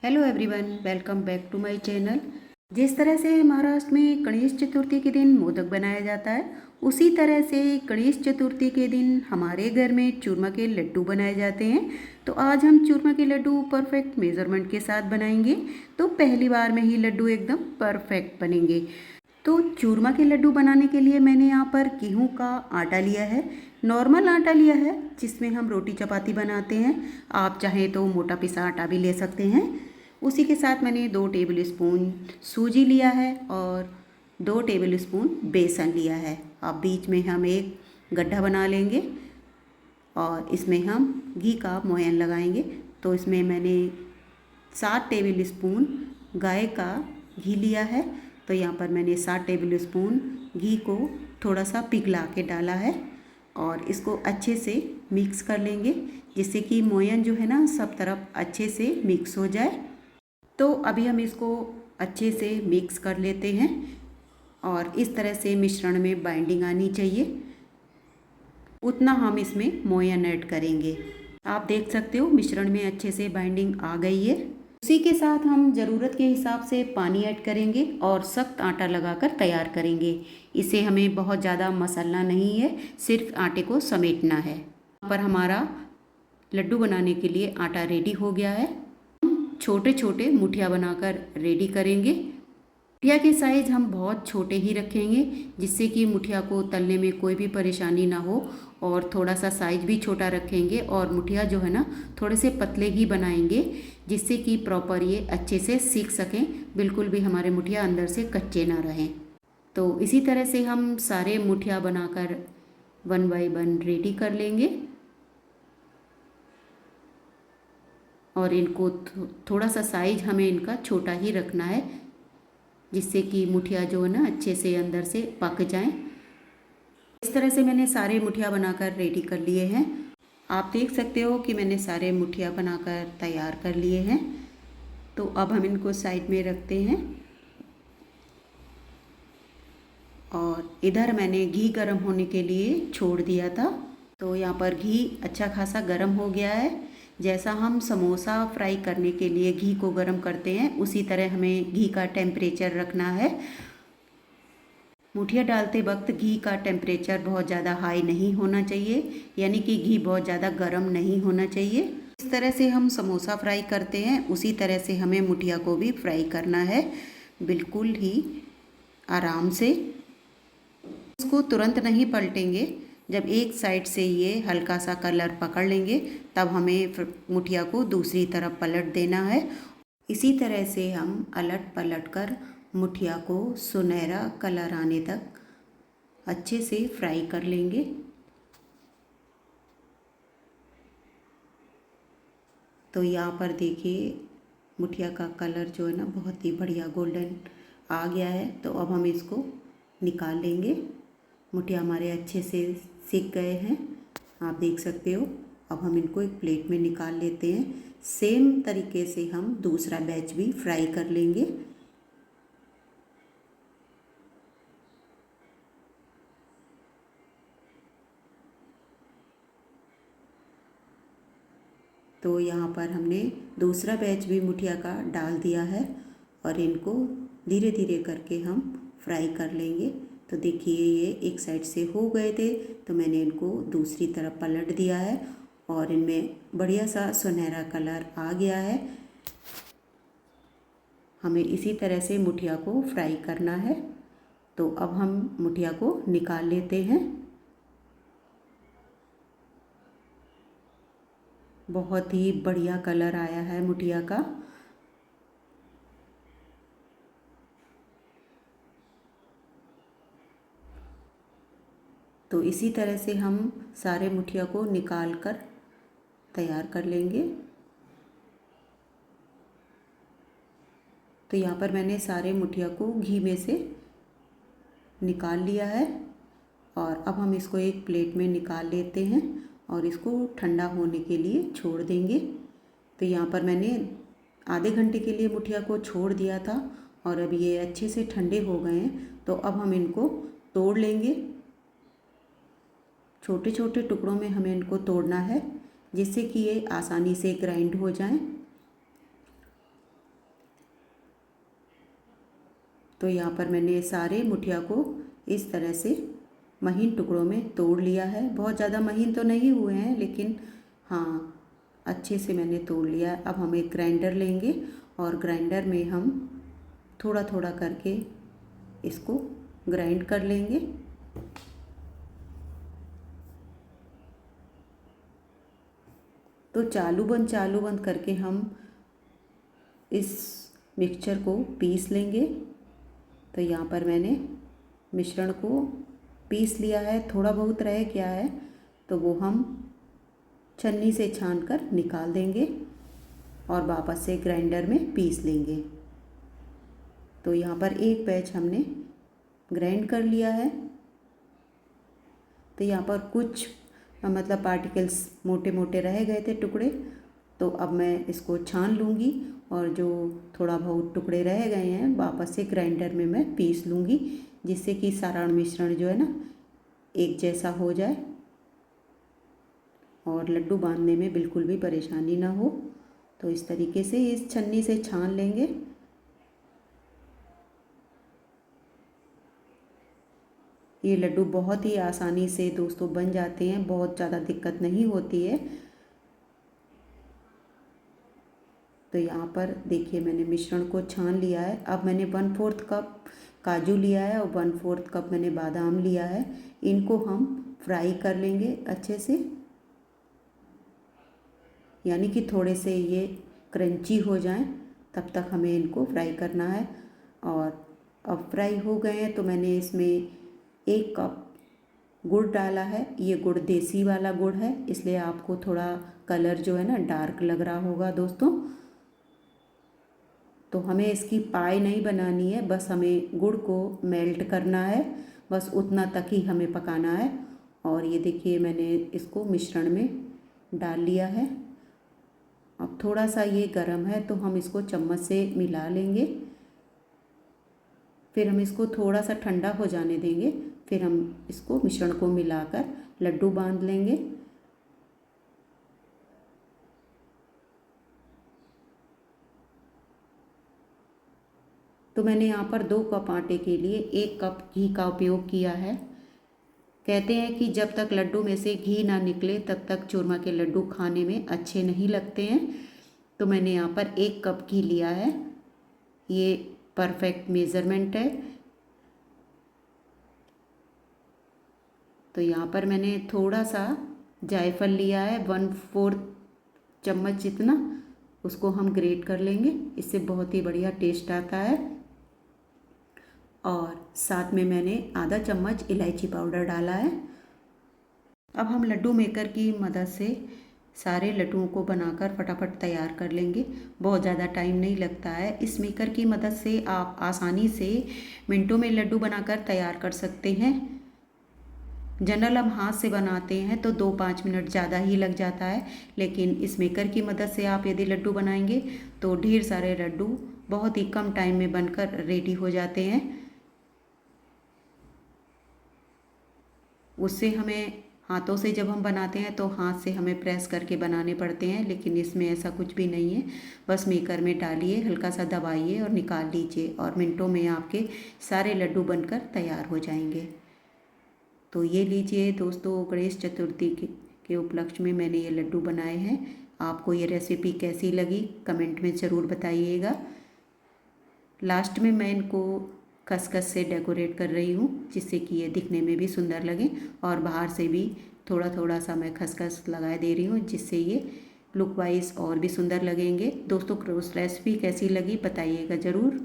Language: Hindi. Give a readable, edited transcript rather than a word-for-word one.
Hello everyone, welcome back to my channel. जिस तरह से महाराष्ट्र में गणेश चतुर्थी के दिन मोदक बनाया जाता है, उसी तरह से गणेश चतुर्थी के दिन हमारे घर में चूरमा के लड्डू बनाए जाते हैं। तो आज हम चूरमा के लड्डू परफेक्ट मेज़रमेंट के साथ बनाएंगे, तो पहली बार में ही लड्डू एकदम परफेक्ट बनेंगे। तो चूरमा के लड्डू बनाने के लिए मैंने यहाँ पर गेहूं का आटा लिया है, नॉर्मल आटा लिया है जिसमें हम रोटी चपाती बनाते हैं। आप चाहें तो मोटा पिसा आटा भी ले सकते हैं। उसी के साथ मैंने 2 टेबल स्पून सूजी लिया है और 2 टेबल स्पून बेसन लिया है। अब बीच में हम एक गड्ढा बना लेंगे और इसमें हम घी का मोयन लगाएंगे। तो इसमें मैंने 7 टेबल स्पून गाय का घी लिया है। तो यहाँ पर मैंने 7 टेबल स्पून घी को थोड़ा सा पिघला के डाला है और इसको अच्छे से मिक्स कर लेंगे, जिससे कि मोयन जो है ना सब तरफ अच्छे से मिक्स हो जाए। तो अभी हम इसको अच्छे से मिक्स कर लेते हैं और इस तरह से मिश्रण में बाइंडिंग आनी चाहिए, उतना हम इसमें मोयन ऐड करेंगे। आप देख सकते हो मिश्रण में अच्छे से बाइंडिंग आ गई है। उसी के साथ हम ज़रूरत के हिसाब से पानी ऐड करेंगे और सख्त आटा लगाकर तैयार करेंगे। इसे हमें बहुत ज़्यादा मसलना नहीं है, सिर्फ आटे को समेटना है। यहाँ पर हमारा लड्डू बनाने के लिए आटा रेडी हो गया है। छोटे छोटे मुठिया बनाकर रेडी करेंगे। मुठिया के साइज़ हम बहुत छोटे ही रखेंगे, जिससे कि मुठिया को तलने में कोई भी परेशानी ना हो। और थोड़ा सा साइज़ भी छोटा रखेंगे और मुठिया जो है ना थोड़े से पतले ही बनाएंगे, जिससे कि प्रॉपर ये अच्छे से सीख सकें, बिल्कुल भी हमारे मुठिया अंदर से कच्चे ना रहें। तो इसी तरह से हम सारे मुठिया बनाकर 1 बाय 1 रेडी कर लेंगे और इनको थोड़ा सा साइज हमें इनका छोटा ही रखना है, जिससे कि मुठिया जो है ना अच्छे से अंदर से पक जाएं। इस तरह से मैंने सारे मुठिया बनाकर रेडी कर लिए हैं। आप देख सकते हो कि मैंने सारे मुठिया बनाकर तैयार कर लिए हैं। तो अब हम इनको साइड में रखते हैं और इधर मैंने घी गर्म होने के लिए छोड़ दिया था। तो यहाँ पर घी अच्छा खासा गर्म हो गया है। जैसा हम समोसा फ्राई करने के लिए घी को गर्म करते हैं, उसी तरह हमें घी का टेम्परेचर रखना है। मुठिया डालते वक्त घी का टेम्परेचर बहुत ज़्यादा हाई नहीं होना चाहिए, यानी कि घी बहुत ज़्यादा गर्म नहीं होना चाहिए। इस तरह से हम समोसा फ्राई करते हैं, उसी तरह से हमें मुठिया को भी फ्राई करना है, बिल्कुल ही आराम से। इसको तुरंत नहीं पलटेंगे। जब एक साइड से ये हल्का सा कलर पकड़ लेंगे, तब हमें मुठिया को दूसरी तरफ पलट देना है। इसी तरह से हम अलट पलट कर मुठिया को सुनहरा कलर आने तक अच्छे से फ्राई कर लेंगे। तो यहाँ पर देखिए मुठिया का कलर जो है ना बहुत ही बढ़िया गोल्डन आ गया है। तो अब हम इसको निकाल लेंगे। मुठिया हमारे अच्छे से सिक गए हैं, आप देख सकते हो। अब हम इनको एक प्लेट में निकाल लेते हैं। सेम तरीके से हम दूसरा बैच भी फ्राई कर लेंगे। तो यहाँ पर हमने दूसरा बैच भी मुठिया का डाल दिया है और इनको धीरे धीरे करके हम फ्राई कर लेंगे। तो देखिए ये एक साइड से हो गए थे, तो मैंने इनको दूसरी तरफ पलट दिया है और इनमें बढ़िया सा सुनहरा कलर आ गया है। हमें इसी तरह से मुठिया को फ्राई करना है। तो अब हम मुठिया को निकाल लेते हैं। बहुत ही बढ़िया कलर आया है मुठिया का। तो इसी तरह से हम सारे मुठिया को निकाल कर तैयार कर लेंगे। तो यहाँ पर मैंने सारे मुठिया को घी में से निकाल लिया है और अब हम इसको एक प्लेट में निकाल लेते हैं और इसको ठंडा होने के लिए छोड़ देंगे। तो यहाँ पर मैंने आधे घंटे के लिए मुठिया को छोड़ दिया था और अब ये अच्छे से ठंडे हो गए हैं। तो अब हम इनको तोड़ लेंगे। छोटे छोटे टुकड़ों में हमें इनको तोड़ना है, जिससे कि ये आसानी से ग्राइंड हो जाएं। तो यहाँ पर मैंने सारे मुठिया को इस तरह से महीन टुकड़ों में तोड़ लिया है। बहुत ज़्यादा महीन तो नहीं हुए हैं, लेकिन हाँ अच्छे से मैंने तोड़ लिया है। अब हम एक ग्राइंडर लेंगे और ग्राइंडर में हम थोड़ा थोड़ा करके इसको ग्राइंड कर लेंगे। तो चालू बंद करके हम इस मिक्सचर को पीस लेंगे। तो यहाँ पर मैंने मिश्रण को पीस लिया है। थोड़ा बहुत रह गया है तो वो हम छन्नी से छान कर निकाल देंगे और वापस से ग्राइंडर में पीस लेंगे। तो यहाँ पर एक बैच हमने ग्राइंड कर लिया है। तो यहाँ पर कुछ मतलब पार्टिकल्स मोटे मोटे रह गए थे टुकड़े, तो अब मैं इसको छान लूँगी और जो थोड़ा बहुत टुकड़े रह गए हैं वापस से ग्राइंडर में मैं पीस लूँगी, जिससे कि सारा मिश्रण जो है ना एक जैसा हो जाए और लड्डू बांधने में बिल्कुल भी परेशानी ना हो। तो इस तरीके से इस छन्नी से छान लेंगे। ये लड्डू बहुत ही आसानी से दोस्तों बन जाते हैं, बहुत ज़्यादा दिक्कत नहीं होती है। तो यहाँ पर देखिए मैंने मिश्रण को छान लिया है। अब मैंने 1/4 कप काजू लिया है और 1/4 कप मैंने बादाम लिया है। इनको हम फ्राई कर लेंगे अच्छे से, यानी कि थोड़े से ये क्रंची हो जाएं, तब तक हमें इनको फ्राई करना है। और अब फ्राई हो गए हैं तो मैंने इसमें 1 कप गुड़ डाला है। ये गुड़ देसी वाला गुड़ है, इसलिए आपको थोड़ा कलर जो है ना डार्क लग रहा होगा दोस्तों। तो हमें इसकी पाई नहीं बनानी है, बस हमें गुड़ को मेल्ट करना है, बस उतना तक ही हमें पकाना है। और ये देखिए मैंने इसको मिश्रण में डाल लिया है। अब थोड़ा सा ये गर्म है तो हम इसको चम्मच से मिला लेंगे। फिर हम इसको थोड़ा सा ठंडा हो जाने देंगे, फिर हम इसको मिश्रण को मिलाकर लड्डू बांध लेंगे। तो मैंने यहाँ पर 2 कप आटे के लिए 1 कप घी का उपयोग किया है। कहते हैं कि जब तक लड्डू में से घी ना निकले तब तक चूरमा के लड्डू खाने में अच्छे नहीं लगते हैं। तो मैंने यहाँ पर 1 कप घी लिया है, ये परफेक्ट मेज़रमेंट है। तो यहाँ पर मैंने थोड़ा सा जायफल लिया है, 1/4 चम्मच जितना, उसको हम ग्रेट कर लेंगे, इससे बहुत ही बढ़िया टेस्ट आता है। और साथ में मैंने आधा चम्मच इलायची पाउडर डाला है। अब हम लड्डू मेकर की मदद से सारे लड्डुओं को बनाकर फटाफट तैयार कर लेंगे, बहुत ज़्यादा टाइम नहीं लगता है। इस मेकर की मदद से आप आसानी से मिनटों में लड्डू बनाकर तैयार कर सकते हैं। जनरल हम हाथ से बनाते हैं तो 2-5 मिनट ज़्यादा ही लग जाता है, लेकिन इस मेकर की मदद से आप यदि लड्डू बनाएंगे तो ढेर सारे लड्डू बहुत ही कम टाइम में बनकर रेडी हो जाते हैं। उससे हमें हाथों से जब हम बनाते हैं तो हाथ से हमें प्रेस करके बनाने पड़ते हैं, लेकिन इसमें ऐसा कुछ भी नहीं है। बस मेकर में डालिए, हल्का सा दबाइए और निकाल लीजिए और मिनटों में आपके सारे लड्डू बनकर तैयार हो जाएंगे। तो ये लीजिए दोस्तों, गणेश चतुर्थी के उपलक्ष्य में मैंने ये लड्डू बनाए हैं। आपको ये रेसिपी कैसी लगी कमेंट में ज़रूर बताइएगा। लास्ट में मैं इनको खसखस से डेकोरेट कर रही हूँ, जिससे कि ये दिखने में भी सुंदर लगे और बाहर से भी थोड़ा थोड़ा सा मैं खसखस लगा दे रही हूँ, जिससे ये लुक वाइज और भी सुंदर लगेंगे। दोस्तों रेसिपी कैसी लगी बताइएगा ज़रूर।